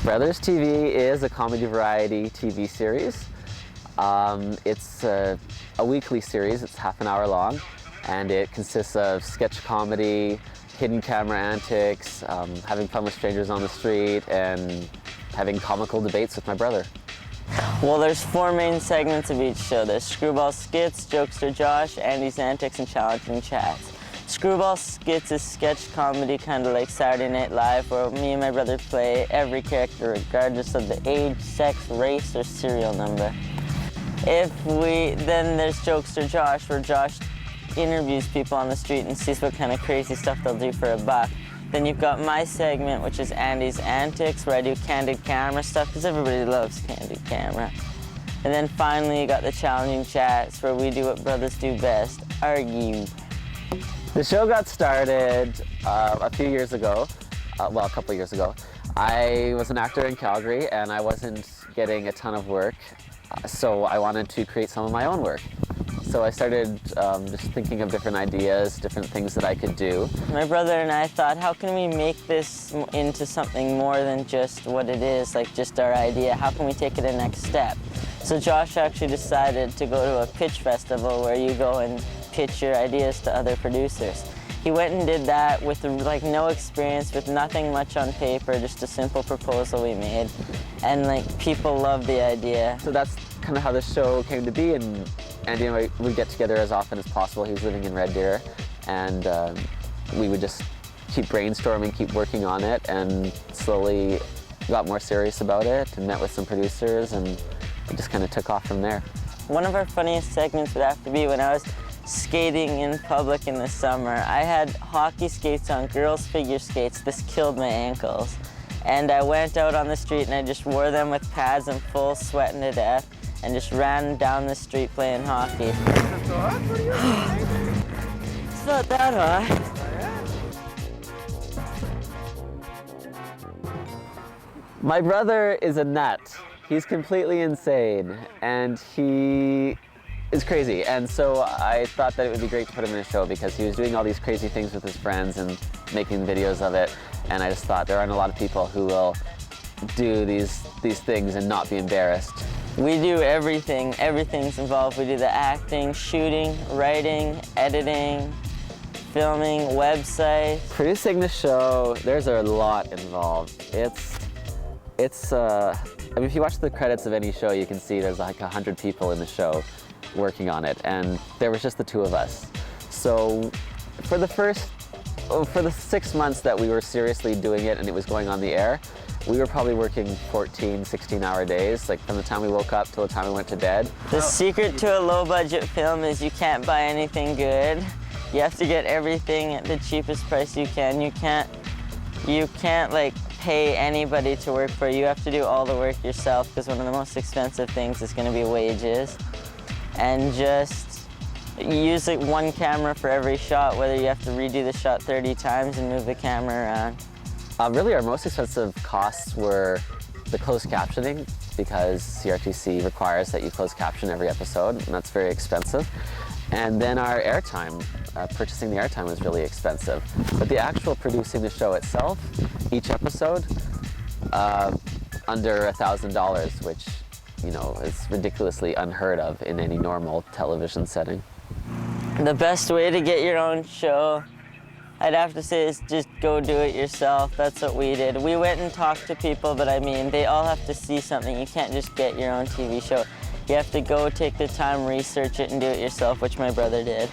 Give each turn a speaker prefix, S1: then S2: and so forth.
S1: Brothers TV is a comedy variety TV series. It's a weekly series. It's half an hour long, and it consists of sketch comedy, hidden camera antics, having fun with strangers on the street, and having comical debates with my brother.
S2: Well, there's 4 main segments of each show. There's Screwball Skits, Jokester Josh, Andy's Antics, and Challenging Chats. Screwball Skits is sketch comedy, kind of like Saturday Night Live, where me and my brother play every character regardless of the age, sex, race, or serial number. Then there's Jokester Josh, where Josh interviews people on the street and sees what kind of crazy stuff they'll do for $1. Then you've got my segment, which is Andy's Antics, where I do candid camera stuff, because everybody loves candid camera. And then finally you got the Challenging Chats, where we do what brothers do best, argue.
S1: The show got started a few years ago, well, a couple of years ago. I was an actor in Calgary, and I wasn't getting a ton of work, so I wanted to create some of my own work. So I started just thinking of different ideas, different things that I could do.
S2: My brother and I thought, how can we make this into something more than just what it is, like just our idea? How can we take it a next step? So Josh actually decided to go to a pitch festival where you go and pitch your ideas to other producers. He went and did that with like no experience, with nothing much on paper, just a simple proposal we made. And like people loved the idea.
S1: So that's kind of how the show came to be, and Andy and I would get together as often as possible. He was living in Red Deer, and we would just keep brainstorming, keep working on it, and slowly got more serious about it and met with some producers, and it just kind of took off from there.
S2: One of our funniest segments would have to be when I was skating in public in the summer. I had hockey skates on, girls' figure skates. This killed my ankles. And I went out on the street and I just wore them with pads and full sweating to death and just ran down the street playing hockey. It's not that hot.
S1: My brother is a nut. He's completely insane, and he is crazy. And so I thought that it would be great to put him in a show, because he was doing all these crazy things with his friends and making videos of it. And I just thought there aren't a lot of people who will do these things and not be embarrassed.
S2: We do everything. Everything's involved. We do the acting, shooting, writing, editing, filming, website.
S1: Producing the show, there's a lot involved. I mean, if you watch the credits of any show, you can see there's like 100 people in the show working on it, and there was just the 2 of us. So for the 6 months that we were seriously doing it and it was going on the air, we were probably working 14, 16-hour days, like from the time we woke up till the time we went to bed.
S2: The secret to a low-budget film is you can't buy anything good. You have to get everything at the cheapest price you can. You can't like pay anybody to work for you. You have to do all the work yourself, because one of the most expensive things is going to be wages. And just use like 1 camera for every shot, whether you have to redo the shot 30 times and move the camera around.
S1: Really, our most expensive costs were the closed captioning, because CRTC requires that you close caption every episode, and that's very expensive. And then our airtime, purchasing the airtime was really expensive. But the actual producing the show itself, each episode, under $1,000, which, you know, is ridiculously unheard of in any normal television setting.
S2: The best way to get your own show, I'd have to say, is just go do it yourself. That's what we did. We went and talked to people, but I mean, they all have to see something. You can't just get your own TV show. You have to go take the time, research it, and do it yourself, which my brother did.